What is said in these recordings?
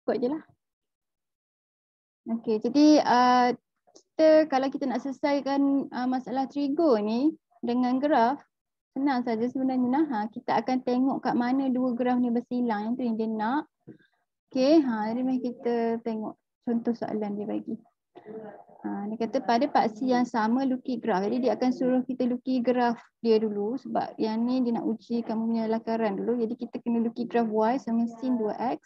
Ikut je lah. Okey, jadi kalau kita nak selesaikan masalah trigo ni dengan graf, senang saja sebenarnya. Kita akan tengok kat mana dua graf ni bersilang. Yang tu yang dia nak. Okey, jadi mari kita tengok contoh soalan dia bagi. Dia kata pada paksi yang sama lukis graf. Jadi dia akan suruh kita lukis graf dia dulu sebab yang ni dia nak uji kamu punya lakaran dulu. Jadi kita kena lukis graf y sama sin 2x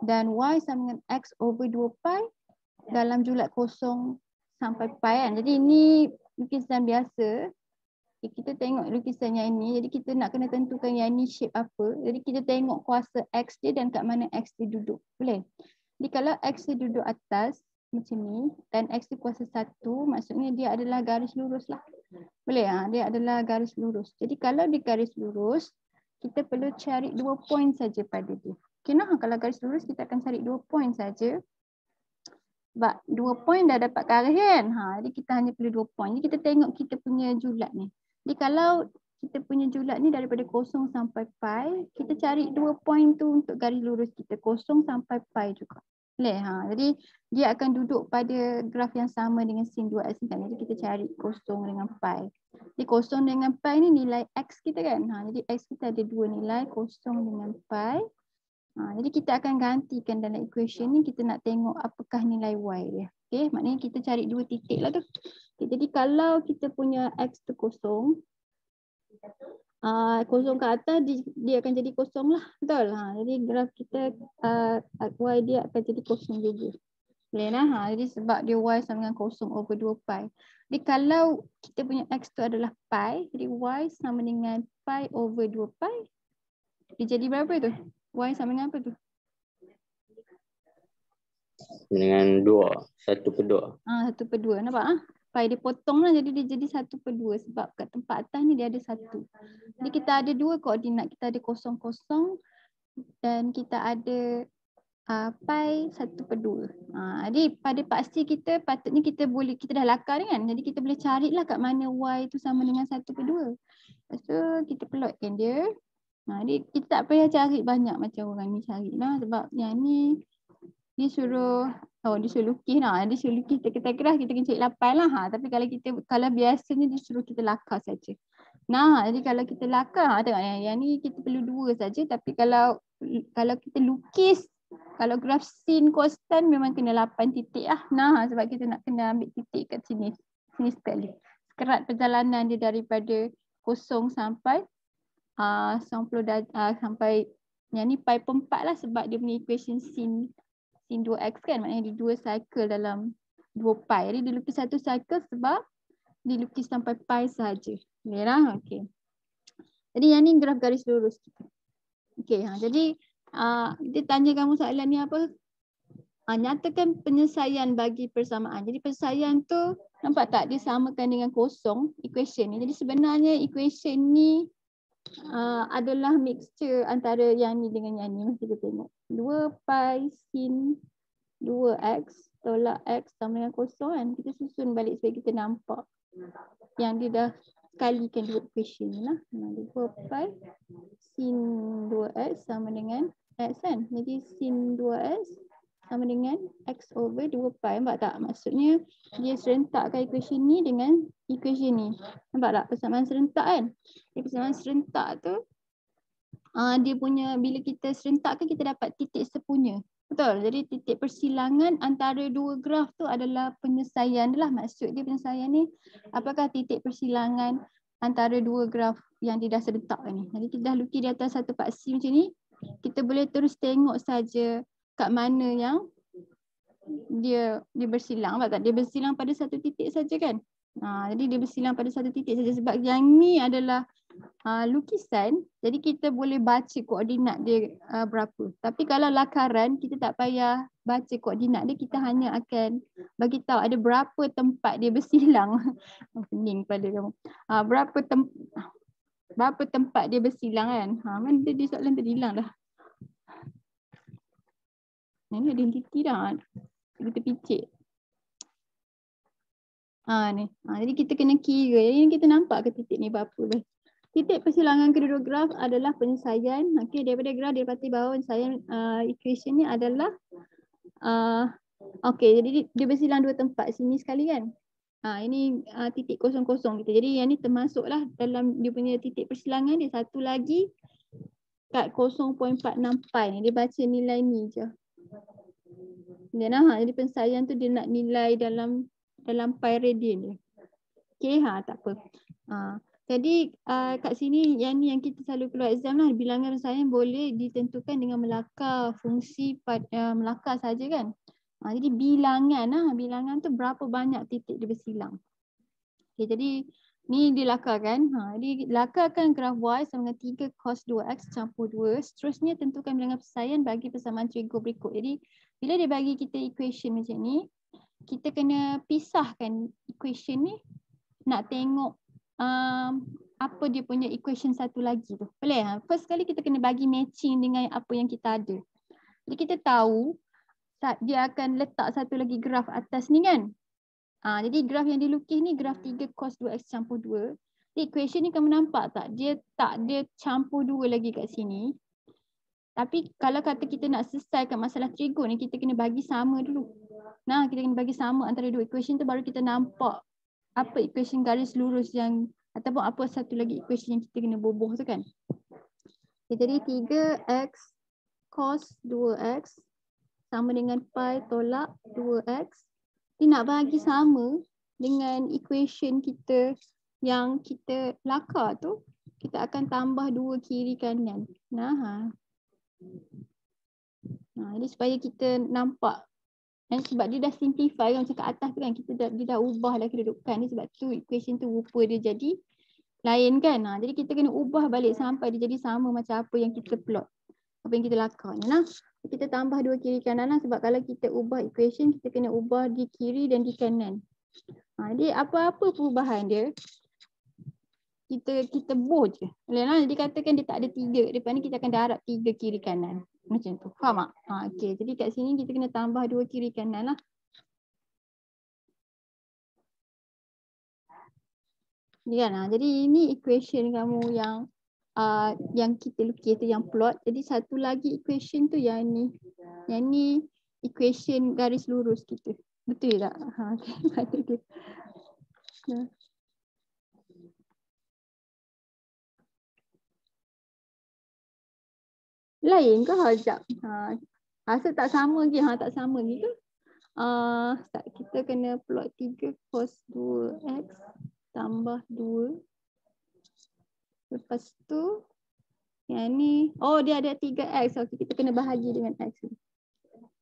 dan y sama dengan x over 2 pi dalam julat kosong sampai pi kan. Jadi ini lukisan biasa. Okay, kita tengok lukisan yang ini. Jadi kita nak kena tentukan yang ini shape apa. Jadi kita tengok kuasa x dia dan kat mana x dia duduk. Boleh? Jadi kalau x dia duduk atas macam ni dan x dia kuasa 1, maksudnya dia adalah garis lurus lah. Boleh? Dia adalah garis lurus. Jadi kalau dia garis lurus, kita perlu cari 2 point saja pada dia. Okay, kalau garis lurus kita akan cari 2 point saja. Sebab 2 point dah dapat garis kan. Jadi kita hanya perlu 2 point. Jadi kita tengok kita punya julat ni. Jadi kalau kita punya julat ni daripada 0 sampai pi, kita cari 2 point tu untuk garis lurus kita. 0 sampai pi juga. Boleh? Jadi dia akan duduk pada graf yang sama dengan sin 2x kan. Jadi kita cari 0 dengan pi. Jadi 0 dengan pi ni nilai x kita kan. Jadi x kita ada 2 nilai, 0 dengan pi. Jadi kita akan gantikan dalam equation ni, kita nak tengok apakah nilai y dia. Okay, maknanya kita cari 2 titik lah tu. Okay, jadi kalau kita punya x tu 0, 0 ke atas dia akan jadi 0 lah. Betul? Jadi graf kita y dia akan jadi 0 juga. Boleh lah. Jadi sebab dia y sama dengan 0 over 2 pi. Jadi kalau kita punya x tu adalah pi, jadi y sama dengan pi over 2 pi. Dia jadi berapa tu? Y sama dengan apa tu? Dengan 2. 1/2. 1/2. Nampak? Pi dia potong lah. Jadi dia jadi 1/2. Sebab kat tempat atas ni dia ada 1. Jadi kita ada 2 koordinat. Kita ada 0, 0. Dan kita ada pi 1/2. Jadi pada paksi kita patutnya kita dah lakar kan. Jadi kita boleh carilah kat mana y tu sama dengan 1/2. Lepas tu kita plotkan dia. Jadi kita tak payah cari banyak macam orang ni cari lah. Sebab yang ni dia suruh lukis lah. Dia suruh lukis graf kita kena cari 8 lah. Tapi kalau biasanya dia suruh kita lakar saja. Jadi kalau kita lakar, tengok yang ni kita perlu 2 saja. Tapi kalau kita lukis, kalau graf sin konstan memang kena 8 titik lah. Sebab kita nak kena ambil titik kat sini. Sini sekali. Kerat perjalanan dia daripada 0 sampai 90 sampai yang ni pi per 4 lah sebab dia punya equation sin 2x kan. Maknanya dia 2 cycle dalam 2 pi. Jadi dia lukis 1 cycle sebab dia lukis sampai pi sahaja. Boleh lah? Okay. Jadi yang ni graf garis lurus kita. Okay, jadi dia tanya kamu soalan ni apa? Nyatakan penyelesaian bagi persamaan. Jadi penyelesaian tu nampak tak dia samakan dengan 0 equation ni. Jadi sebenarnya equation ni adalah mixture antara yang ni dengan yang ni. Kita tengok 2 pi sin 2x tolak x sama dengan 0 kan. Kita susun balik supaya kita nampak yang dia dah kalikan dua equation ni lah. 2 pi sin 2x sama dengan x kan. Jadi sin 2x sama dengan x over 2 pi. Nampak tak? Maksudnya dia serentakkan equation ni dengan equation ni. Nampak tak? Persamaan serentak kan? Persamaan serentak tu dia punya, bila kita serentakkan kita dapat titik sepunya. Betul? Jadi titik persilangan antara dua graf tu adalah penyelesaian lah. Maksud dia penyelesaian ni, apakah titik persilangan antara dua graf yang dia dah serentak ni. Jadi kita dah lukis di atas satu paksi macam ni. Kita boleh terus tengok saja kat mana yang dia bersilang. Nampak tak? Dia bersilang pada satu titik saja kan. Jadi dia bersilang pada satu titik saja sebab yang ni adalah lukisan. Jadi kita boleh baca koordinat dia berapa. Tapi kalau lakaran kita tak payah baca koordinat dia, kita hanya akan bagi tahu ada berapa tempat dia bersilang. Pening pada kamu. Berapa tempat dia bersilang kan. Mana dia soalan tadi hilang dah. Ini identiti dah. Kita picit. Ni. Jadi kita kena kira. Jadi kita nampak ke titik ni berapa. Titik persilangan kedua graf adalah penyelesaian. Okey, daripada graf dia dapati bahawa penyelesaian equation ni adalah okey, jadi dia bersilang dua tempat sini sekali kan. Ini titik kosong-kosong gitu. Jadi yang ni termasuklah dalam dia punya titik persilangan dia. Satu lagi kat 0.46 pi ni dia baca nilai ni je. Jadi penyelesaian tu dia nak nilai dalam pi radian dia. Okey, tak apa. Jadi kat sini yang ni yang kita selalu keluar exam lah, bilangan penyelesaian boleh ditentukan dengan melakar fungsi melakar saja kan. Jadi bilangan tu berapa banyak titik dia bersilang. Okay, jadi ni dilakarkan. Jadi lakarkan graf Y sama dengan 3 cos 2x campur 2. Seterusnya tentukan bilangan penyelesaian bagi persamaan trigo berikut. Jadi bila dia bagi kita equation macam ni, kita kena pisahkan equation ni, nak tengok apa dia punya equation satu lagi tu. Boleh? First kali kita kena bagi matching dengan apa yang kita ada. Jadi kita tahu dia akan letak satu lagi graf atas ni kan. Jadi graf yang dilukis ni graf 3 cos 2x campur 2. Jadi equation ni kamu nampak tak? Dia campur 2 lagi kat sini. Tapi kalau kata kita nak selesaikan masalah trigo ni, kita kena bagi sama dulu. Kita kena bagi sama antara dua equation tu baru kita nampak apa equation garis lurus yang ataupun apa satu lagi equation yang kita kena bubuh tu kan. Okay, jadi 3x cos 2x sama dengan pi tolak 2x. Dia nak bagi sama dengan equation kita yang kita lakar tu, kita akan tambah 2 kiri kanan. Jadi supaya kita nampak. Dan sebab dia dah simplify kan, macam kat atas tu kan, dia dah ubah lah kedudukan ni, sebab tu equation tu rupa dia jadi lain kan. Jadi kita kena ubah balik sampai dia jadi sama macam apa yang kita plot, apa yang kita lakar ni lah. Kita tambah 2 kiri kanan lah, sebab kalau kita ubah equation, kita kena ubah di kiri dan di kanan. Jadi apa-apa perubahan dia, kita boh je. Jadi katakan dia tak ada 3, depan ni kita akan darab 3 kiri kanan. Macam tu. Faham tak? Okay. Jadi kat sini kita kena tambah 2 kiri kanan lah. Jadi ini equation kamu yang kita lukis tu, yang plot. Jadi satu lagi equation tu yang ni. Yang ni equation garis lurus kita. Betul tak? Okay. Lain ke sekejap? Rasa tak sama lagi. Tak sama lagi ke? Kita kena plot 3 cos 2x tambah 2. Lepas tu yang ni, dia ada 3x. Okay, kita kena bahagi dengan x.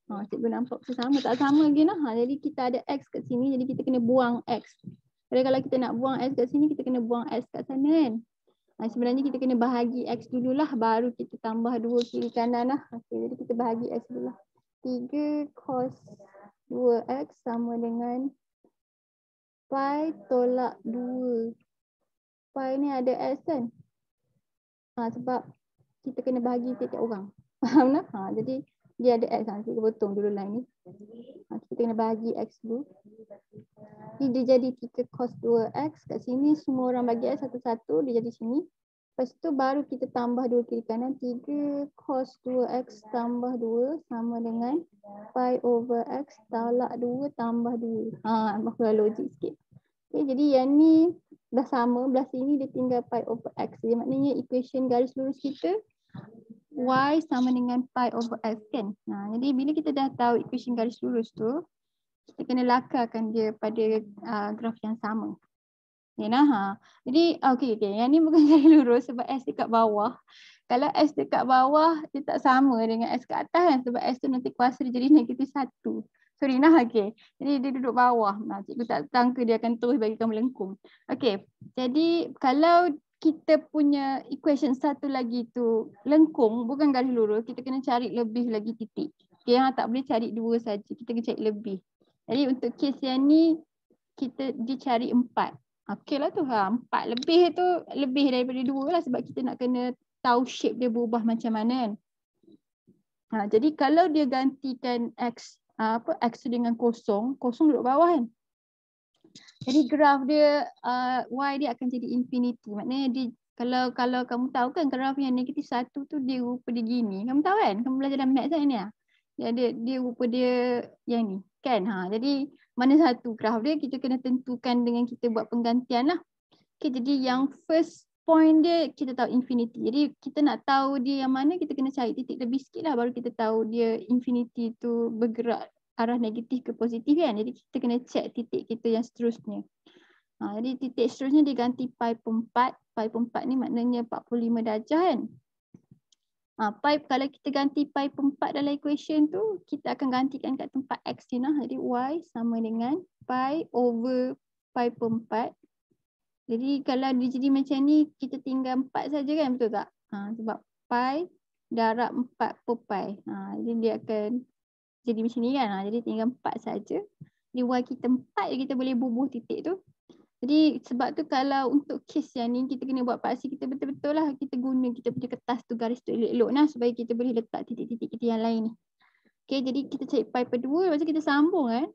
Cikgu nampak sama, tak sama lagi lah. Jadi kita ada x kat sini, jadi kita kena buang x. Jadi kalau kita nak buang x kat sini, kita kena buang x kat sana kan. Sebenarnya kita kena bahagi x dululah, baru kita tambah 2 kiri kanan lah. Okay, jadi kita bahagi x dululah. 3 cos 2x sama dengan pi tolak 2. Pi ni ada x kan? Sebab kita kena bahagi tiap-tiap orang. Faham tak? Jadi dia ada x. Kita potong dulu line ni. Kita kena bahagi x dulu. Jadi dia jadi 3 cos 2x. Kat sini semua orang bagi x satu-satu. Dia jadi sini. Lepas tu baru kita tambah 2 kiri kanan. 3 cos 2x tambah 2 sama dengan pi over x tolak 2 tambah 2. Maksudnya logik sikit. Okay, jadi yang ni dah sama. Belah sini dia tinggal pi over x. Jadi maknanya equation garis lurus kita y sama dengan pi over x kan. Jadi bila kita dah tahu equation garis lurus tu, kita kena lakarkan dia pada graf yang sama. Jadi okay. Yang ni bukan garis lurus sebab S dekat bawah. Kalau S dekat bawah, dia tak sama dengan S kat atas kan. Sebab S tu nanti kuasa dia jadi -1. Sorry okay. Jadi dia duduk bawah. Cikgu tak sangka dia akan terus bagi kamu lengkung. Okay. Jadi kalau kita punya equation satu lagi tu lengkung, bukan garis lurus, kita kena cari lebih lagi titik. Okay, tak boleh cari 2 saja. Kita kena cari lebih. Jadi untuk kes yang ni, kita dicari 4. Okey lah tu. 4 lebih tu lebih daripada 2 lah, sebab kita nak kena tahu shape dia berubah macam mana kan. Jadi kalau dia gantikan x x dengan kosong duduk bawah kan. Jadi graf dia y dia akan jadi infinity. Maknanya Kalau kamu tahu kan graf yang negatif 1 tu dia rupa dia gini. Kamu tahu kan? Kamu belajar dalam maths kan ni. Dia rupa dia yang ni kan. Jadi mana satu graf dia kita kena tentukan dengan kita buat penggantian lah. Okay, jadi yang first point dia kita tahu infinity. Jadi kita nak tahu dia yang mana kita kena cari titik lebih sikit lah baru kita tahu dia infinity tu bergerak arah negatif ke positif kan. Jadi kita kena check titik kita yang seterusnya. Jadi titik seterusnya dia ganti pi per 4. Pi per 4 ni maknanya 45 darjah kan. Pi kalau kita ganti pi per 4 dalam equation tu kita akan gantikan kat tempat x ni lah. Jadi y sama dengan pi over pi per 4. Jadi kalau dia jadi macam ni kita tinggal 4 saja kan, betul tak? Sebab pi darab 4 per pi. Jadi dia akan jadi macam ni kan. Jadi tinggal 4 saja. Jadi y kita 4 kita boleh bubuh titik tu. Jadi sebab tu kalau untuk kes yang ni kita kena buat paksi kita betul-betul lah. Kita guna kita punya kertas tu garis tu elok-elok lah supaya kita boleh letak titik-titik kita yang lain ni. Okay, jadi kita cari pi per 2 lepas tu kita sambung kan.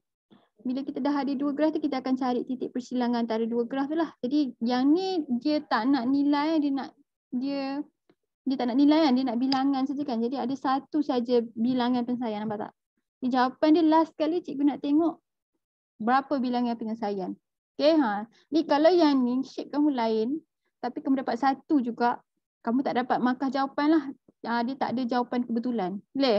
Bila kita dah ada dua graf tu kita akan cari titik persilangan antara dua graf tu lah. Jadi yang ni dia tak nak nilai, dia tak nak nilai kan, dia nak bilangan saja kan. Jadi ada satu saja bilangan penyelesaian, nampak tak? Di jawapan dia last kali cikgu nak tengok berapa bilangan penyelesaian. Okay, Jadi kalau yang ni shape kamu lain tapi kamu dapat satu juga, kamu tak dapat markah jawapan lah. Dia tak ada jawapan kebetulan. Boleh?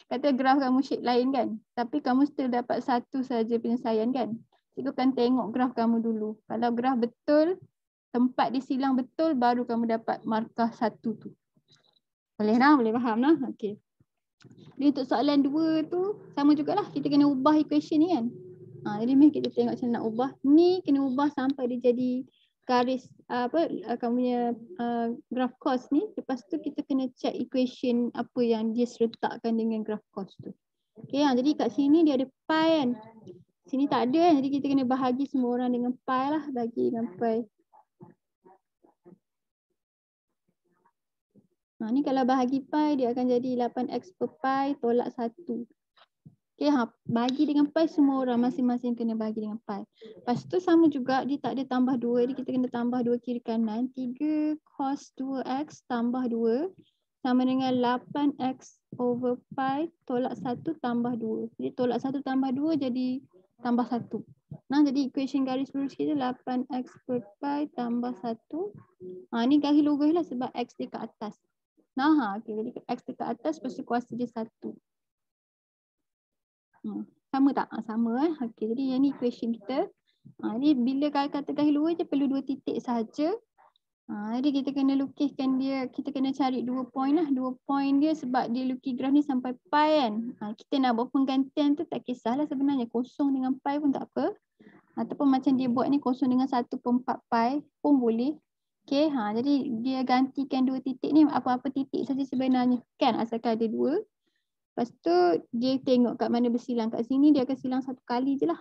Kata graf kamu shape lain kan. Tapi kamu still dapat satu saja penyelesaian kan. Cikgu akan tengok graf kamu dulu. Kalau graf betul, tempat disilang betul, baru kamu dapat markah satu tu. Boleh lah? Boleh faham lah? Okay. Jadi untuk soalan 2 tu, sama jugalah. Kita kena ubah equation ni kan. Jadi mari kita tengok macam nak ubah. Ni kena ubah sampai dia jadi garis kamu punya graph cos ni. Lepas tu kita kena check equation apa yang dia sertakkan dengan graph cos tu. Okay, jadi kat sini dia ada pi kan. Sini tak ada kan. Jadi kita kena bahagi semua orang dengan pi lah. Bagi dengan pi. Ni kalau bahagi pi dia akan jadi 8x per pi tolak 1. Okay, bagi dengan pi semua orang masing-masing kena bagi dengan pi. Lepas tu sama juga dia tak ada tambah 2. Jadi kita kena tambah 2 kiri kanan. 3 cos 2x tambah 2 sama dengan 8x over pi tolak 1 tambah 2. Jadi tolak 1 tambah 2 jadi tambah 1. Jadi equation garis lurus kita 8x per pi tambah 1. Ni garis lurus lah sebab x dia kat atas. Okay, jadi x dia kat atas lepas tu kuasa dia 1. Sama tak? Sama Okay, jadi yang ni equation kita. Ni bila kata garis lurus je perlu 2 titik saja. Jadi kita kena lukiskan dia, kita kena cari 2 point lah. 2 point dia sebab dia lukis graf ni sampai pi kan. Kita nak buat penggantian tu tak kisahlah sebenarnya. Kosong dengan pi pun tak apa. Ataupun macam dia buat ni kosong dengan 1/4 pi pun boleh. Okay, jadi dia gantikan 2 titik ni apa-apa titik saja sebenarnya kan, asalkan ada 2. Lepas tu dia tengok kat mana bersilang. Kat sini dia akan silang 1 kali je lah.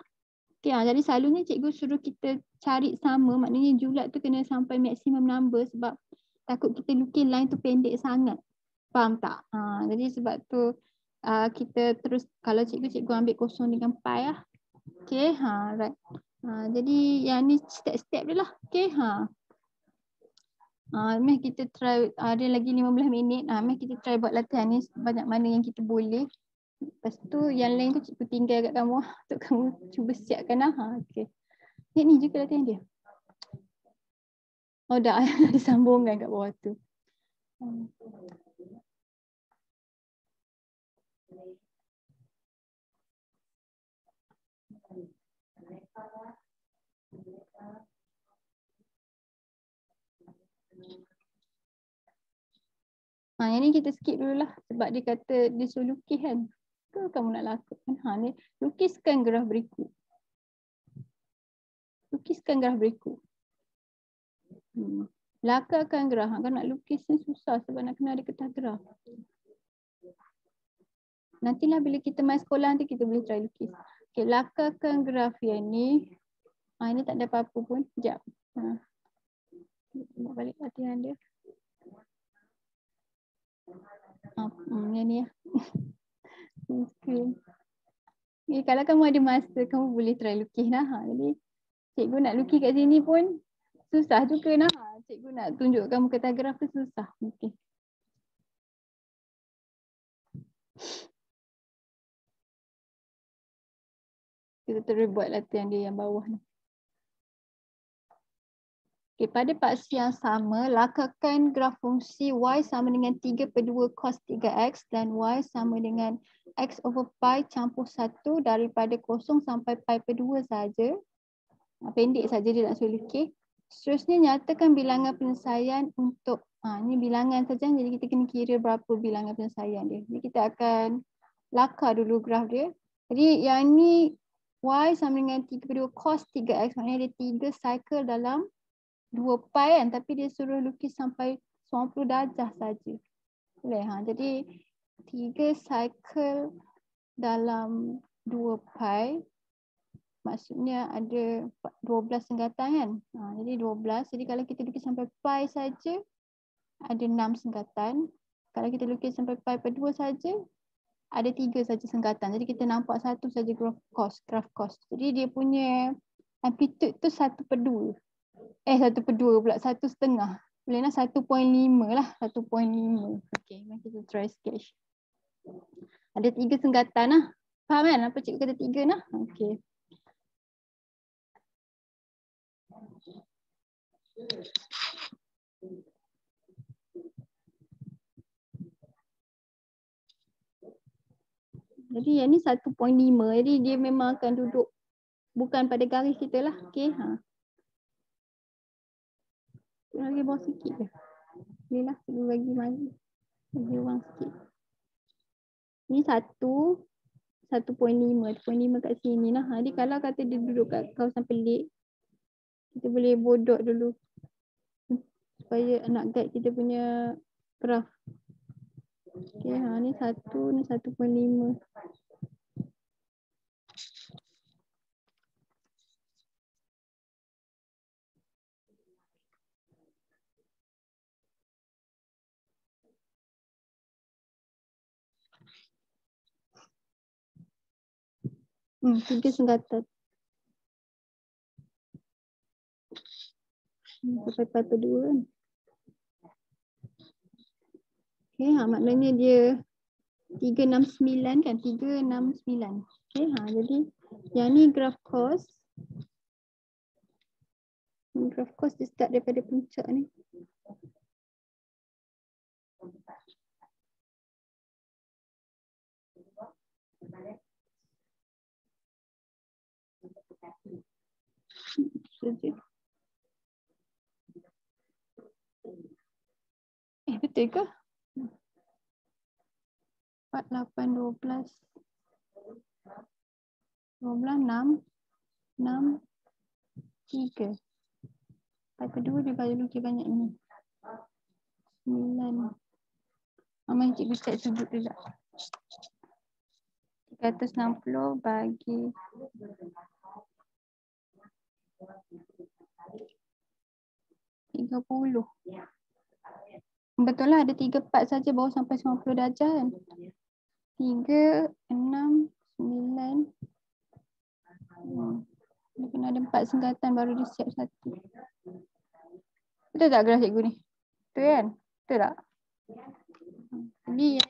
Okay, jadi selalunya cikgu suruh kita cari sama. Maknanya julat tu kena sampai maximum number sebab takut kita lukis line tu pendek sangat. Faham tak? Jadi sebab tu kita terus kalau cikgu ambil kosong dengan pi lah. Okay, right. Jadi yang ni step-step dia lah. Okay, mari kita try, ada lagi 15 minit. Mari kita try buat latihan ni banyak mana yang kita boleh. Lepas tu yang lain tu cikgu tinggal kat kamu untuk kamu cuba siapkan lah. Okay. Ni juga latihan dia. Oh dah ada sambungan kat bawah tu. Yang ni kita skip dulu lah sebab dia kata dia suruh lukis kan. Ke kamu nak lakukan? Ni lukiskan graf berikut. Lukiskan graf berikut. Lakarkan graf. Kalau nak lukis ni susah sebab nak kena ada kertas graf. Nantilah bila kita main sekolah nanti kita boleh try lukis. Okay, lakarkan graf yang ni. Ini tak ada apa-apa pun. Sekejap. Tengok balik latihan dia. Yang ni lah. Okay, kalau kamu ada masa, kamu boleh try lukis lah. Jadi cikgu nak lukis kat sini pun susah juga lah. Cikgu nak tunjukkan muka diagram tu susah. Okey. Kita terus buat latihan dia yang bawah ni. Okay, pada paksi yang sama, lakarkan graf fungsi y sama dengan 3/2 cos 3x dan y sama dengan x over pi campur 1 daripada 0 sampai pi/2 saja. Pendek saja dia nak suruh lukis. Seterusnya nyatakan bilangan penyelesaian untuk, ni bilangan saja, jadi kita kena kira berapa bilangan penyelesaian dia. Jadi kita akan lakar dulu graf dia. Jadi yang ni y sama dengan 3/2 cos 3x, maknanya ada 3 cycle dalam 2 pi kan, tapi dia suruh lukis sampai 90 darjah saja. Boleh jadi 3 cycle dalam 2 pi maksudnya ada 12 senggatan kan. Jadi 12. Jadi kalau kita lukis sampai pi saja ada 6 senggatan. Kalau kita lukis sampai pi/2 saja ada 3 saja senggatan. Jadi kita nampak satu saja graf cos. Jadi dia punya amplitude tu 1/2. 1/2 pula, 1/2. Boleh lah 1.5 lah, 1.5. Okey, mari kita try sketch. Ada 3 senggatan lah. Faham kan apa cikgu kata 3 lah? Okey. Jadi yang ni 1.5. Jadi dia memang akan duduk bukan pada garis kita lah. Okey. Lagi bawah sikit je. Boleh lah, cikgu bagi mari. Bagi orang sikit. Ni 1.5. 1.5 kat sini lah. Jadi kalau kata dia duduk kat kawasan pelik, kita boleh bodot dulu. Supaya nak guide kita punya graf. Okay, ni 1, ni 1.5. Tiga senggatan. Sampai pi/2 kan. Okay, maknanya dia 369 kan, 369. Okay, jadi yang ni graf cos. Graf cos dia start daripada puncak ni. Betul ke? 4, 8, 12. 12, 6, 3. Pi/2 dia bagi lukis banyak ni. 9. Mama cikgu cek sudut dulu. 360 bagi 30. Betul lah, ada 3 part saja baru sampai 90 darjah kan. 3, 6, 9. Dia kena ada 4 senggatan baru dia siap satu. Betul tak graf cikgu ni? Betul kan? Betul tak? Jadi yang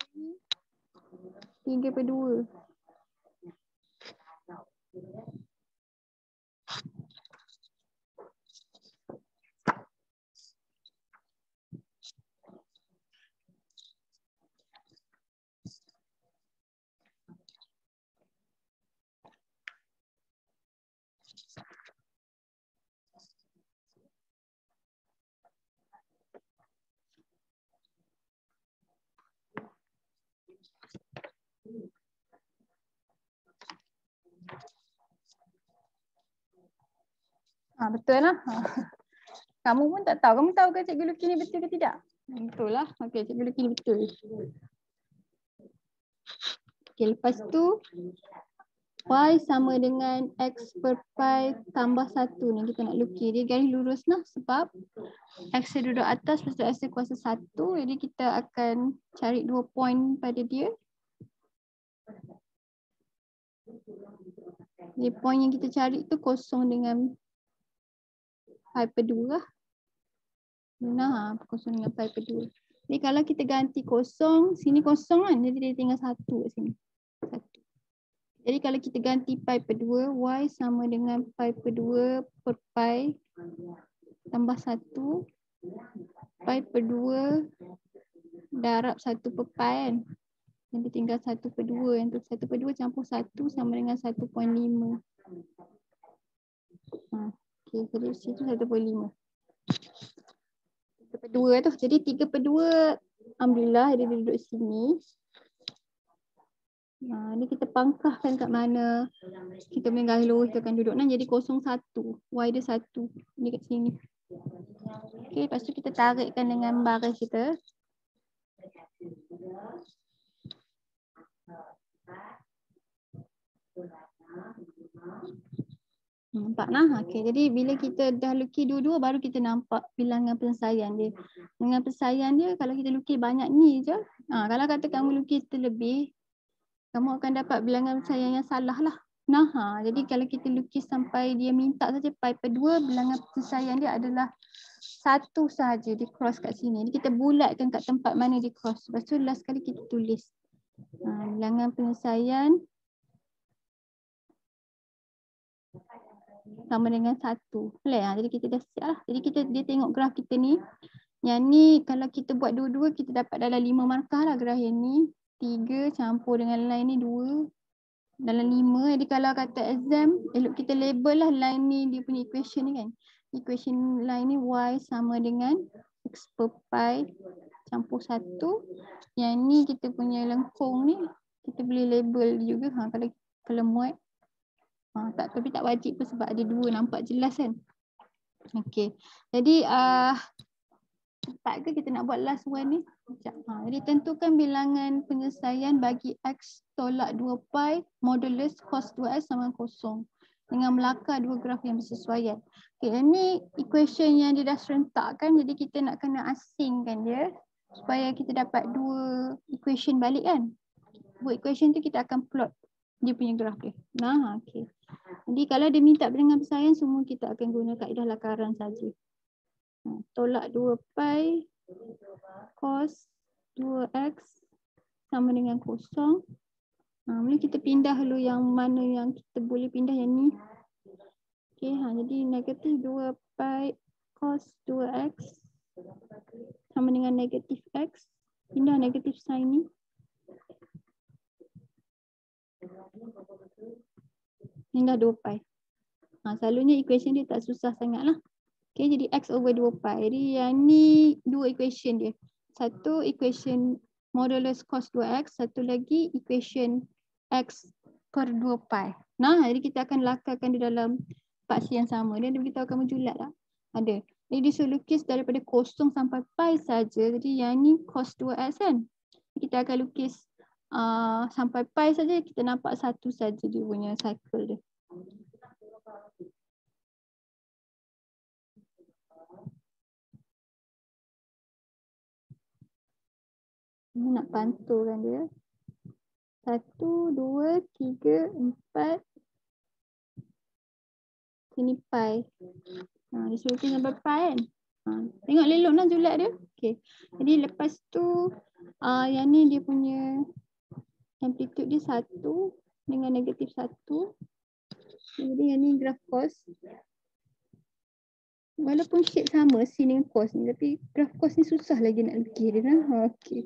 ni 3/2. Betul lah. Kamu pun tak tahu. Kamu tahu ke cikgu lukis ni betul ke tidak? Betul lah. Okey, cikgu lukis ni betul. Okey, lepas tu y sama dengan x per pi tambah 1 ni kita nak lukis. Dia garis lurus lah sebab x duduk atas lepas tu x kuasa 1. Jadi kita akan cari 2 point pada dia. Jadi point yang kita cari tu kosong dengan pi/2 lah. Nah, kosong dengan pi per 2. Jadi kalau kita ganti kosong, sini kosong kan, jadi dia tinggal 1 kat sini. 1. Jadi kalau kita ganti pi per 2, y sama dengan pi per 2 per pi tambah 1. Pi per 2 darab 1 per pi kan. Jadi tinggal 1 per 2. Yang tu 1 per 2 campur 1 sama dengan 1.5. Okay, jadi situ 1.5. 3 per 2 tu. Jadi 3 per 2 alhamdulillah dia duduk sini. Ni kita pangkahkan kat mana kita punya garis lurus tu akan duduk nah, jadi 0.1. Y dia 1. Ni kat sini. Okay, lepas tu kita tarikkan dengan baris kita. Nampak nah? Okay, jadi bila kita dah lukis dua-dua baru kita nampak bilangan penyelesaian dia. Dengan penyelesaian dia kalau kita lukis banyak ni je. Kalau kata kamu lukis terlebih, kamu akan dapat bilangan penyelesaian yang salah lah. Nah, jadi kalau kita lukis sampai dia minta saja pi per 2, bilangan penyelesaian dia adalah 1 sahaja. Dia cross kat sini. Jadi kita bulatkan kat tempat mana dia cross. Lepas tu last kali kita tulis. Bilangan penyelesaian sama dengan 1. Boleh lah. Jadi kita dah siap lah. Jadi dia tengok graf kita ni. Yang ni kalau kita buat dua-dua kita dapat dalam 5 markah lah graf yang ni. 3 campur dengan line ni 2. Dalam 5. Jadi kalau kata exam, elok kita label lah line ni dia punya equation ni kan. Equation line ni y sama dengan x per pi campur 1. Yang ni kita punya lengkung ni kita boleh label juga kalau muat. Tapi tak wajib pun sebab ada 2 nampak jelas kan. Okey. Jadi cepat ke kita nak buat last one ni? Jadi tentukan bilangan penyelesaian bagi x tolak 2 pi modulus cos 2x sama 0 dengan melakar 2 graf yang bersesuaian. Okay, ini equation yang dia dah serentakkan, jadi kita nak kena asingkan dia supaya kita dapat 2 equation balik kan. 2 equation tu kita akan plot dia punya graf dia. Nah, okey. Jadi kalau dia minta bilangan penyelesaian, semua kita akan guna kaedah lakaran saja. Tolak 2 pi cos 2x sama dengan 0. Mula kita pindah dulu yang mana yang kita boleh pindah yang ni. Okey, jadi negatif 2 pi cos 2x sama dengan negatif x. Pindah negatif sign ni. Pindah 2 pi. Selalunya equation dia tak susah sangat lah. Okay, jadi x over 2 pi. Jadi yang ni 2 equation dia. Satu equation modulus cos 2x. Satu lagi equation x per 2 pi. Nah, jadi kita akan lakarkan di dalam paksi yang sama. Dia beritahu kamu julat lah. Ada. Jadi dia suruh lukis daripada 0 sampai pi saja. Jadi yang ni cos 2x kan. Kita akan lukis sampai pi saja. Kita nampak satu saja dia punya cycle dia. Ini nak pantulkan dia. 1, 2, 3, 4. Sini pi. Dia suruh lukis sampai pi kan. Tengok lelok lah julat dia. Okay. Jadi lepas tu yang ni dia punya amplitude dia 1 dengan negatif 1. Jadi yang ni graf cos. Walaupun shape sama sin dengan cos ni, tapi graf cos ni susah lagi nak lukis dia lah. Okay.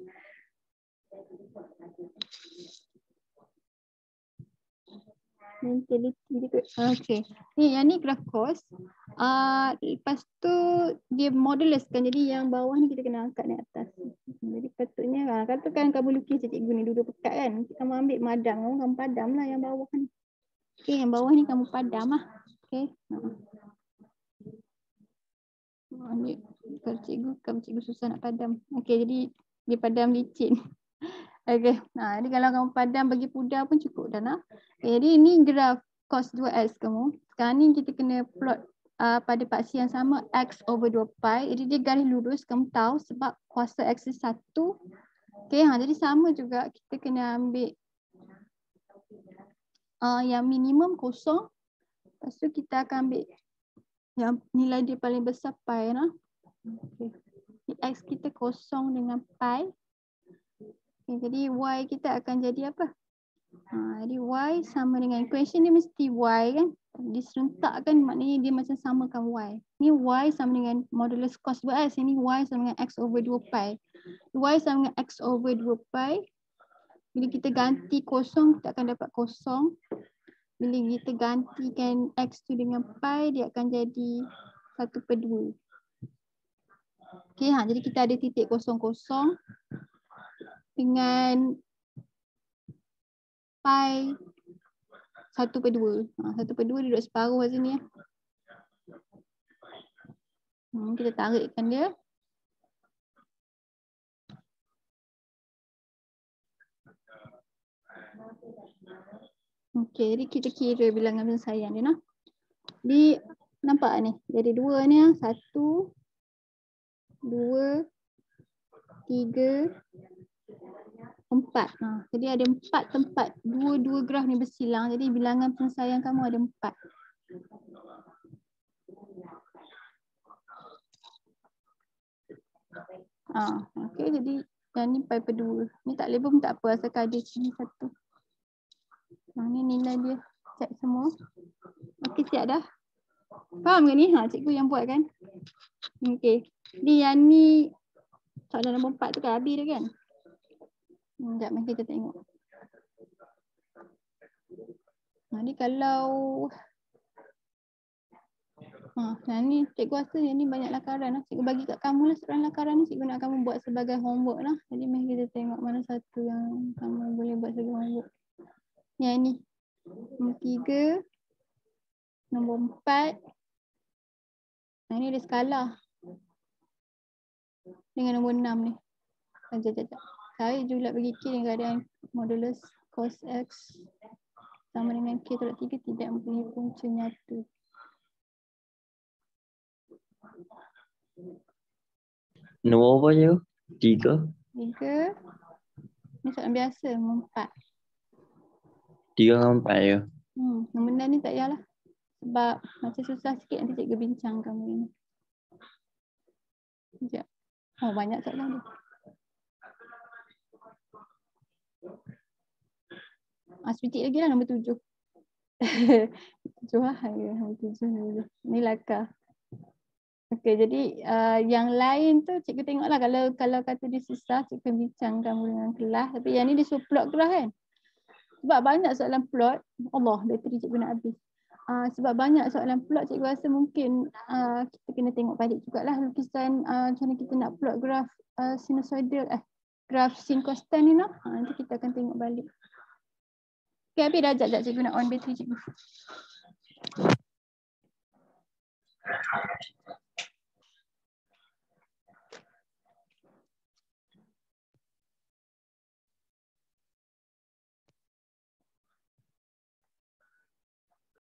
Mentality dia. Okay. Ni yang ni graf cos. Lepas tu dia modulus kan. Jadi yang bawah ni kita kena angkat naik atas. Jadi patutnya katakan kamu lukis cikgu ni duduk pekat kan. Kamu ambil madam, kamu padam lah yang bawah ni. Okay, yang bawah ni kamu padam lah. Okay. Kalau cikgu susah nak padam. Okay, jadi dia padam licin. Okay. Jadi kalau kamu padam bagi pudar pun cukup dah nak. Okay, jadi ni graf cos 2x kamu. Sekarang ni kita kena plot pada paksi yang sama x over 2 pi. Jadi dia garis lurus kamu tahu sebab kuasa x is 1. Okay, jadi sama juga kita kena ambil yang minimum 0. Lepas tu kita akan ambil yang nilai dia paling besar pi lah. Okay. X kita kosong dengan pi. Okay, jadi Y kita akan jadi apa? Jadi Y sama dengan equation dia mesti Y kan. Diserentakkan maknanya dia macam samakan Y. Ni Y sama dengan modulus cos 2x. Ini Y sama dengan X over 2 pi. Y sama dengan X over 2 pi. Bila kita ganti kosong, kita akan dapat kosong. Bila kita gantikan X tu dengan pi, dia akan jadi 1/2. Okay, jadi kita ada titik kosong-kosong dengan pi 1/2. 1/2 duduk separuh kat sini. Kita tarikkan dia. Okey, jadi kita kira bilangan penyelesaian dia nah. Di nampak ni, jadi 2 ni 1 2 3 4. Jadi ada 4 tempat dua graf ni bersilang. Jadi bilangan penyelesaian kamu ada 4. Okey, jadi yang ni pi per 2. Ni tak label pun tak apa, asalkan ada sini 1. Ni nilai dia. Cek semua. Okey, siap dah? Faham ke ni? Cikgu yang buat kan? Okey. Ni yang ni soalan nombor 4 tu kan habis dah kan? Sekejap mari kita tengok. Ni kalau ni cikgu rasa yang ni banyak lakaran lah. Cikgu bagi kat kamu lah soalan lakaran ni. Cikgu nak kamu buat sebagai homework lah. Jadi mari kita tengok mana satu yang kamu boleh buat sebagai homework. Yang ni. Nombor 3. Nombor 4. Ni ada skala. Dengan nombor 6 ni. Sekejap. Saya juga bagi K dengan keadaan modulus cos X sama dengan K tolak 3 tidak mempunyai punca nyata. Nombor apa je? 3. 3. Ni soalan biasa, nombor 4. 3 dengan 4 je. Nombor 6 ni tak payahlah. Sebab macam susah sikit nanti cikgu bincang kamu ni. Sekejap. Banyak soalan dia. Sedikit lagi lah nombor 7. 7 lah. Nombor 7. Ni lakar. Okey, jadi yang lain tu cikgu tengoklah kalau kata dia susah, cikgu bincang kamu dengan kelas. Tapi yang ni dia suruh plot graf kan. Sebab banyak soalan plot. Allah, bateri cikgu nak habis. Sebab banyak soalan plot, cikgu rasa mungkin kita kena tengok balik jugalah lukisan macam mana kita nak plot graf sinusoidal, graf sin constant ni noh. Nanti kita akan tengok balik. Okay, habis dah. Sekejap cikgu nak on bateri cikgu.